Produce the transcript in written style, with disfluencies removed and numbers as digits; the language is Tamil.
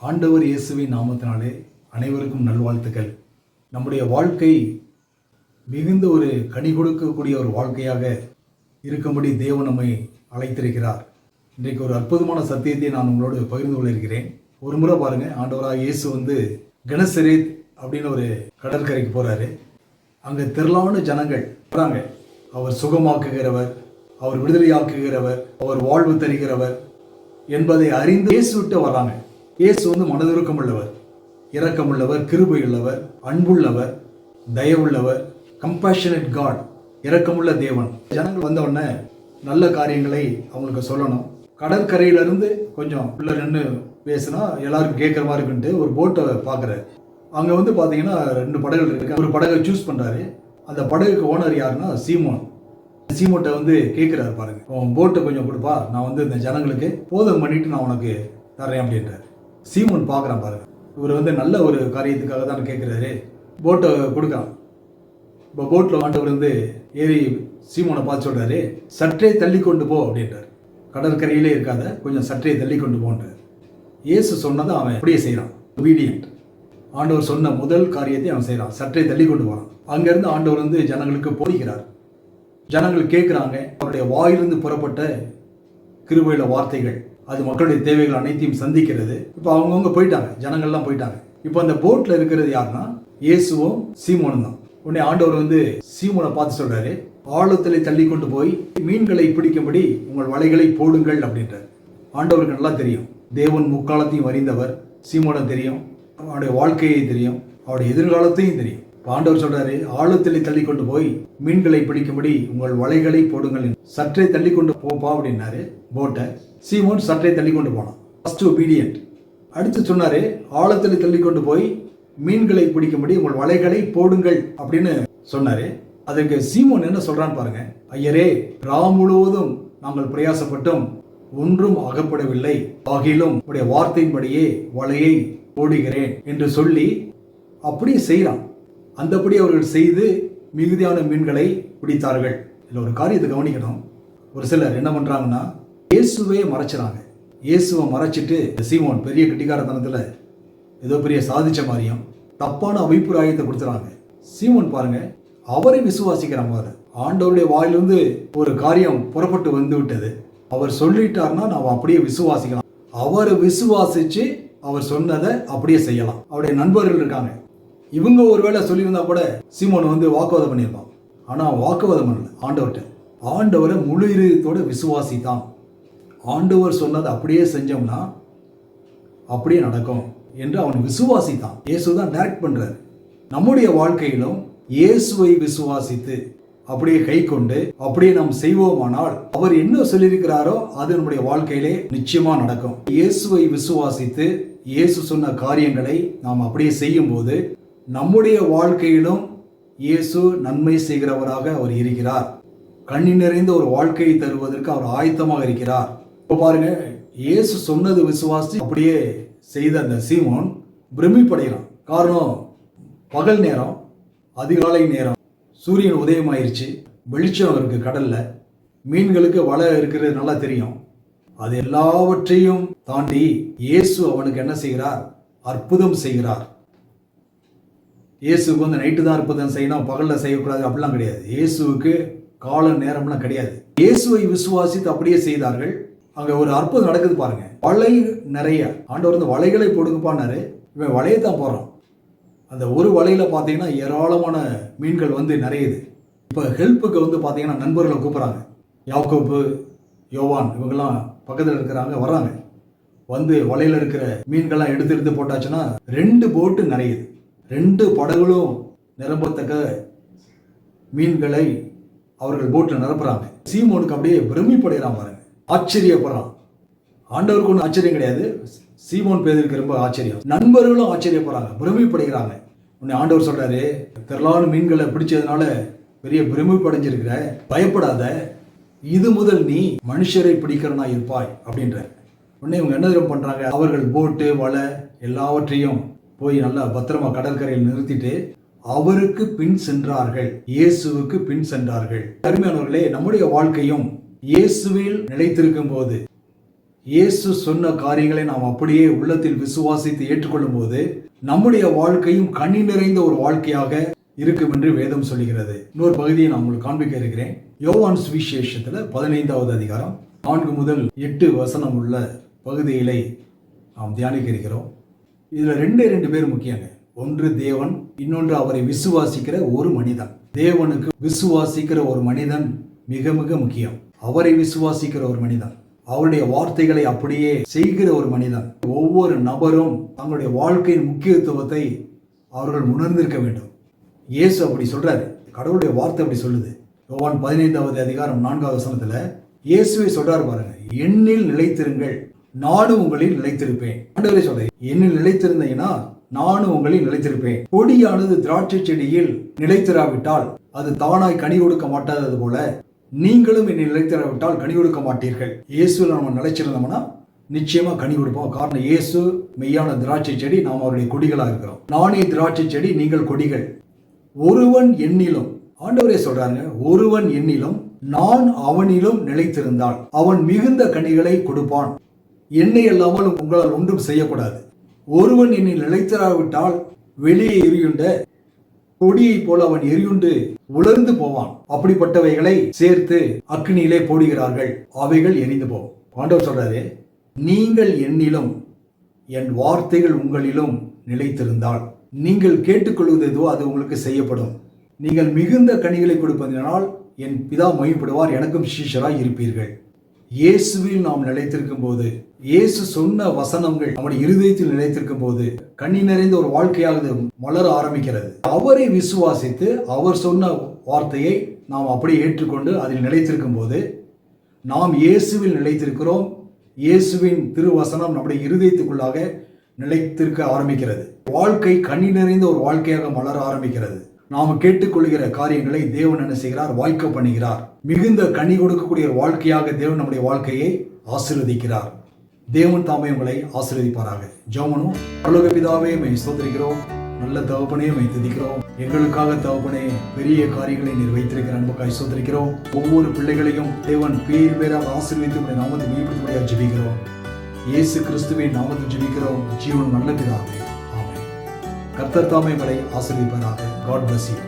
ஆண்டவர் இயேசுவின் நாமத்தினாலே அனைவருக்கும் நல்வாழ்த்துக்கள். நம்முடைய வாழ்க்கை மிகுந்த ஒரு கனி கொடுக்கக்கூடிய ஒரு வாழ்க்கையாக இருக்கும்படி தேவன் நம்மை அழைத்திருக்கிறார். இன்றைக்கு ஒரு அற்புதமான சத்தியத்தை நான் உங்களோடு பகிர்ந்து கொள்ள இருக்கிறேன். ஒரு முறை பாருங்க, ஆண்டவராக இயேசு கெனசரேத் அப்படின்னு ஒரு கடற்கரைக்கு போறாரு. அங்கே திரளான ஜனங்கள் வராங்க. அவர் சுகமாக்குகிறவர், அவர் விடுதலையாக்குகிறவர், அவர் வாழ்வு தருகிறவர் என்பதை அறிந்து இயேசு விட்டு வர்றாங்க. இயேசு மனதுருக்கம் உள்ளவர், இரக்கமுள்ளவர், கிருபை உள்ளவர், அன்புள்ளவர், தயவுள்ளவர், கம்பேஷனட் காட், இரக்கமுள்ள தேவன். ஜனங்கள் வந்த உடனே நல்ல காரியங்களை அவங்களுக்கு சொல்லணும். கடற்கரையிலிருந்து கொஞ்சம் உள்ள நின்று பேசினா எல்லாருக்கும் கேட்குற மாதிரி இருக்குன்ட்டு ஒரு போட்டை பார்க்குறாரு. அங்கே பார்த்தீங்கன்னா 2 படகுகள் இருக்கு. ஒரு படகை சூஸ் பண்ணுறாரு. அந்த படகுக்கு ஓனர் யாருன்னா சீமோன். சீமோன்ட்ட கேட்குறாரு, பாருங்க, உன் போட்டை கொஞ்சம் கொடுப்பா, நான் இந்த ஜனங்களுக்கு போதம் பண்ணிட்டு நான் உனக்கு தர்றேன் அப்படின்றாரு. சீமோன் பார்க்குறான், பாருங்க, இவர் நல்ல ஒரு காரியத்துக்காக தான் கேட்குறாரு. போட்டை கொடுக்கலாம். இப்போ போட்டில் ஆண்டவர் ஏறி சீமோனை பார்த்து சொல்கிறாரு, சற்றே தள்ளி கொண்டு போ அப்படின்றார். கடற்கரையிலே இருக்காத, கொஞ்சம் சற்றே தள்ளி கொண்டு போன்றார். இயேசு சொன்னதை அவன் அப்படியே செய்கிறான். ஒபீடியன்ட். ஆண்டவர் சொன்ன முதல் காரியத்தை அவன் செய்கிறான், சற்றே தள்ளி கொண்டு போகிறான். அங்கேருந்து ஆண்டவர் ஜனங்களுக்கு போதிக்கிறார். ஜனங்கள் கேட்குறாங்க. அவருடைய வாயிலிருந்து புறப்பட்ட கிருபையில வார்த்தைகள் அது மக்களுடைய தேவைகள் அனைத்தையும் சந்திக்கிறது. இப்போ அவங்கவுங்க போயிட்டாங்க, ஜனங்கள்லாம் போயிட்டாங்க. இப்போ அந்த போட்டில் இருக்கிறது யாருன்னா இயேசுவும் சீமோனும் தான். உடனே ஆண்டவர் சீமோனை பார்த்து சொல்றாரு, ஆழத்திலே தள்ளி கொண்டு போய் மீன்களை பிடிக்கும்படி உங்கள் வலைகளை போடுங்கள் அப்படின்றார். ஆண்டவருக்கு நல்லா தெரியும், தேவன் முக்காலத்தையும் அறிந்தவர். சீமோனை தெரியும், அவனுடைய வாழ்க்கையை தெரியும், அவருடைய எதிர்காலத்தையும் தெரியும். ஆண்டவர் சொல்றாரு, ஆழத்திலே தள்ளி கொண்டு போய் மீன்களை பிடிக்கும்படி உங்கள் வலைகளை போடுங்கள். சற்றே தள்ளி கொண்டு போப்பா அப்படின்னாரு போட்டை. சீமோன் சற்றே தள்ளி கொண்டு போனான். First obedient. அடுத்து சொன்னாரு, ஆழத்திலே தள்ளி கொண்டு போய் மீன்களை பிடிக்கும்படி உங்கள் வலைகளை போடுங்கள் அப்படின்னு சொன்னாரு. அதுக்கு சீமோன் என்ன சொல்றான்னு பாருங்க. ஐயரே, ராம் முழுவதும் நாங்கள் பிரயாசப்பட்டும் ஒன்றும் அகப்படவில்லை, ஆகிலும் உடைய வார்த்தையின்படியே வலையை போடுகிறேன் என்று சொல்லி அப்படியே செய்யறான். அந்தபடி அவர்கள் செய்து மிகுதியான மீன்களை பிடித்தார்கள். இதில் ஒரு காரியத்தை கவனிக்கணும். ஒரு சிலர் என்ன பண்றாங்கன்னா, இயேசுவே மறைச்சிறாங்க. இயேசுவை மறைச்சிட்டு சீமோன் பெரிய கெட்டிக்காரத்தனத்தில் ஏதோ பெரிய சாதிச்ச மாதிரியும் தப்பான அபிப்பிராயத்தை கொடுத்துறாங்க. சீமோன் பாருங்க, அவரை விசுவாசிக்கிறாங்க. ஆண்டவருடைய வாயிலிருந்து ஒரு காரியம் புறப்பட்டு வந்து விட்டது, அவர் சொல்லிட்டார்னா நாம் அப்படியே விசுவாசிக்கலாம். அவரை விசுவாசிச்சு அவர் சொன்னதை அப்படியே செய்யலாம். அவருடைய நண்பர்கள் இருக்காங்க, இவங்க ஒருவேளை சொல்லியிருந்தா கூட சீமோன் வாக்குவாதம் பண்ணியிருப்பான். ஆனால் வாக்குவாதம் பண்ணல ஆண்டவர்கிட்ட. ஆண்டவரை முழு இதயத்தோட விசுவாசித்தான். ஆண்டவர் சொன்னதை அப்படியே செஞ்சோம்னா அப்படியே நடக்கும் என்று அவன் விசுவாசித்தான். இயேசு தான் டைரக்ட் பண்றாரு. நம்முடைய வாழ்க்கையிலும் இயேசுவை விசுவாசித்து அப்படியே கை கொண்டு அப்படியே நாம் செய்வோமானால் அவர் என்ன சொல்லியிருக்கிறாரோ அது நம்முடைய வாழ்க்கையிலே நிச்சயமா நடக்கும். இயேசுவை விசுவாசித்து இயேசு சொன்ன காரியங்களை நாம் அப்படியே செய்யும் போது நம்முடைய வாழ்க்கையிலும் இயேசு நன்மை செய்கிறவராக அவர் இருக்கிறார். கண்ணி நிறைந்த ஒரு வாழ்க்கையை தருவதற்கு அவர் ஆயத்தமாக இருக்கிறார். இப்போ பாருங்க, இயேசு சொன்னது விசுவாசி அப்படியே செய்த அந்த சீமோன் பிரமிப்படைகிறான். காரணம், பகல் நேரம், அதிகாலை நேரம், சூரியன் உதயமாயிருச்சு, வெளிச்சம் இருக்கு கடல்ல, மீன்களுக்கு வலை இருக்கிறது நல்லா தெரியும். அது எல்லாவற்றையும் தாண்டி இயேசு அவனுக்கு என்ன செய்கிறார்? அற்புதம் செய்கிறார். இயேசுக்கு நைட்டு தான் அற்புதம் செய்யணும், பகல்ல செய்யக்கூடாது அப்படிலாம் கிடையாது. இயேசுவுக்கு கால நேரம்லாம் கிடையாது. இயேசுவை விசுவாசித்து அப்படியே செய்தார்கள். அங்க ஒரு அற்புதம் நடக்குது பாருங்க. வலை நிறைய. ஆண்டவர் வலைகளை போடுங்கப்பான்னாரு. இவன் வலையை தான் போடுறான். அந்த ஒரு வலையில பார்த்தீங்கன்னா ஏராளமான மீன்கள் நிறையுது. இப்போ ஹெல்ப்புக்கு பார்த்தீங்கன்னா நண்பர்களை கூப்பிட்றாங்க. யாக்கோப்பு, யோவான் இவங்கெல்லாம் பக்கத்தில் இருக்கிறாங்க, வர்றாங்க. வலையில இருக்கிற மீன்கள்லாம் எடுத்து போட்டாச்சுன்னா 2 போட்டு நிறையுது. 2 படகுகளும் நிரம்பத்தக்க மீன்களை அவர்கள் போட்டில் நிரப்புறாங்க. சீமோனுக்கு அப்படியே பிரமிப்படைகிறான் பாருங்க, ஆச்சரியப்படுறான். ஆண்டவருக்கு ஒன்றும் ஆச்சரியம் கிடையாது, சீமோன் பேதருக்கு ரொம்ப ஆச்சரியம். நண்பர்களும் ஆச்சரியப்படுறாங்க, பிரமிப்படைகிறாங்க. உன்னை ஆண்டவர் சொல்றாரு, திரளான மீன்களை பிடிச்சதுனால பெரிய பிரமிப்படைஞ்சிருக்கிற, பயப்படாத, இது முதல் நீ மனுஷரை பிடிக்கிறனா இருப்பாய் அப்படின்றார். உடனே இவங்க என்ன பண்றாங்க, அவர்கள் போட்டு வலை எல்லாவற்றையும் போய் நல்லா பத்திரமா கடற்கரையில் நிறுத்திட்டு அவருக்கு பின் சென்றார்கள். இயேசுவுக்கு பின் சென்றார்கள். அருமையானவர்களே, நம்முடைய வாழ்க்கையும் இயேசுவில் நிலைத்திருக்கும் போது, இயேசு சொன்ன காரியங்களை நாம் அப்படியே உள்ளத்தில் விசுவாசித்து ஏற்றுக்கொள்ளும் போது நம்முடைய வாழ்க்கையும் கனி நிறைந்த ஒரு வாழ்க்கையாக இருக்கும் என்று வேதம் சொல்லுகிறது. இன்னொரு பகுதியை நான் உங்களுக்கு காண்பிக்க இருக்கிறேன். யோவான் சுவிசேஷத்துல 15வது அதிகாரம் 4 முதல் 8 வசனம் உள்ள பகுதிகளை நாம் தியானிக்க இருக்கிறோம். இதுல ரெண்டு பேர் முக்கியங்க. ஒன்று தேவன், இன்னொன்று அவரை விசுவாசிக்கிற ஒரு மனிதன். தேவனுக்கு விசுவாசிக்கிற ஒரு மனிதன் மிக மிக முக்கியம். அவரை விசுவாசிக்கிற ஒரு மனிதன், அவருடைய வார்த்தைகளை அப்படியே செய்கிற ஒரு மனிதன். ஒவ்வொரு நபரும் தங்களுடைய வாழ்க்கையின் முக்கியத்துவத்தை அவர்கள் உணர்ந்திருக்க வேண்டும். இயேசு அப்படி சொல்றாரு, கடவுளுடைய வார்த்தை அப்படி சொல்லுது. யோவான் 15வது அதிகாரம் 4வது வசனத்துல இயேசுவை சொல்றாரு பாருங்க, என்னில் நிலைத்திருங்கள், நானும் உங்களில் நிலைத்திருப்பேன். ஆண்டவரே சொல்றேன், என்னில் நிலைத்திருந்தீங்கன்னா நானும் உங்களில் நிலைத்திருப்பேன். கொடியானது திராட்சை செடியில் நிலைத்திராவிட்டால் அது தானாய் கனி கொடுக்க மாட்டாதது போல நீங்களும் என்னை நிலைத்திராவிட்டால் கனி கொடுக்க மாட்டீர்கள். இயேசுல நம்ம நிலைச்சிருந்தோம்னா நிச்சயமா கனி கொடுப்போம். காரணம், இயேசு மெய்யான திராட்சை செடி, நாம் அவருடைய கொடிகளா இருக்கிறோம். நானே திராட்சை செடி, நீங்கள் கொடிகள். ஒருவன் என்னிலும், ஆண்டவரே சொல்றாங்க, ஒருவன் என்னிலும் நான் அவனிலும் நிலைத்திருந்தால் அவன் மிகுந்த கனிகளை கொடுப்பான். என்னை இல்லாமல் உங்களால் ஒன்றும் செய்யக்கூடாது. ஒருவன் என்னில் நிலைத்திராவிட்டால் வெளியே எரியுண்ட கொடியை போல அவன் எரியுண்டு உலர்ந்து போவான். அப்படிப்பட்டவைகளை சேர்த்து அக்னியிலே போடுகிறார்கள், அவைகள் எரிந்து போகும். ஆண்டவர் சொல்றாரு, நீங்கள் என்னிலும் என் வார்த்தைகள் உங்களிலும் நிலைத்திருந்தால் நீங்கள் கேட்டுக்கொள்வது எதுவோ அது உங்களுக்கு செய்யப்படும். நீங்கள் மிகுந்த கனிகளை கொடுப்பதனால் என் பிதா மகிமைப்படுவார், எனக்கும் சீஷராய் இருப்பீர்கள். இயேசுவில் நாம் நிலைத்திருக்கும் போது, இயேசு சொன்ன வசனங்கள் நம்முடைய இருதயத்தில் நிலைத்திருக்கும் போது கனி நிறைந்த ஒரு வாழ்க்கையாக மலர ஆரம்பிக்கிறது. அவரை விசுவாசித்து அவர் சொன்ன வார்த்தையை நாம் அப்படியே ஏற்றுக்கொண்டு அதில் நிலைத்திருக்கும் போது நாம் இயேசுவில் நிலைத்திருக்கிறோம். இயேசுவின் திருவசனம் நம்முடைய இருதயத்துக்குள்ளாக நிலைத்திருக்க ஆரம்பிக்கிறது. வாழ்க்கை கனி நிறைந்த ஒரு வாழ்க்கையாக மலர ஆரம்பிக்கிறது. நாம் கேட்டுக்கொள்கிற காரியங்களை தேவன் என்ன செய்கிறார்? வாய்க்க பண்ணுகிறார். மிகுந்த கனி கொடுக்கக்கூடிய வாழ்க்கையாக தேவன் நம்முடைய வாழ்க்கையை ஆசீர்வதிக்கிறார். தேவன் தாமே உங்களை ஆசீர்வதிப்பாராக. ஜெபம். பரலோக பிதாவே, மை ஸ்தோத்திரிக்கிறோம். நல்ல தகப்பனே, மை துதிக்கிறோம். எங்களுக்காக தகப்பனே பெரிய காரியங்களை நீர் வைத்திருக்கிற அன்புக்காய் ஸ்தோத்திரிக்கிறோம். ஒவ்வொரு பிள்ளைகளையும் தேவன் பேர் பேராக ஆசீர்வதித்து உடைய நாமத்தை மீட்படும்படியாக ஜெபிக்கிறோம். இயேசு கிறிஸ்துவின் நாமத்தில் ஜெபிக்கிறோம் ஜீவன் நல்ல பிதாவே. ஆமென். கர்த்தர் தாமே உங்களை ஆசீர்வதிப்பாராக. God bless you.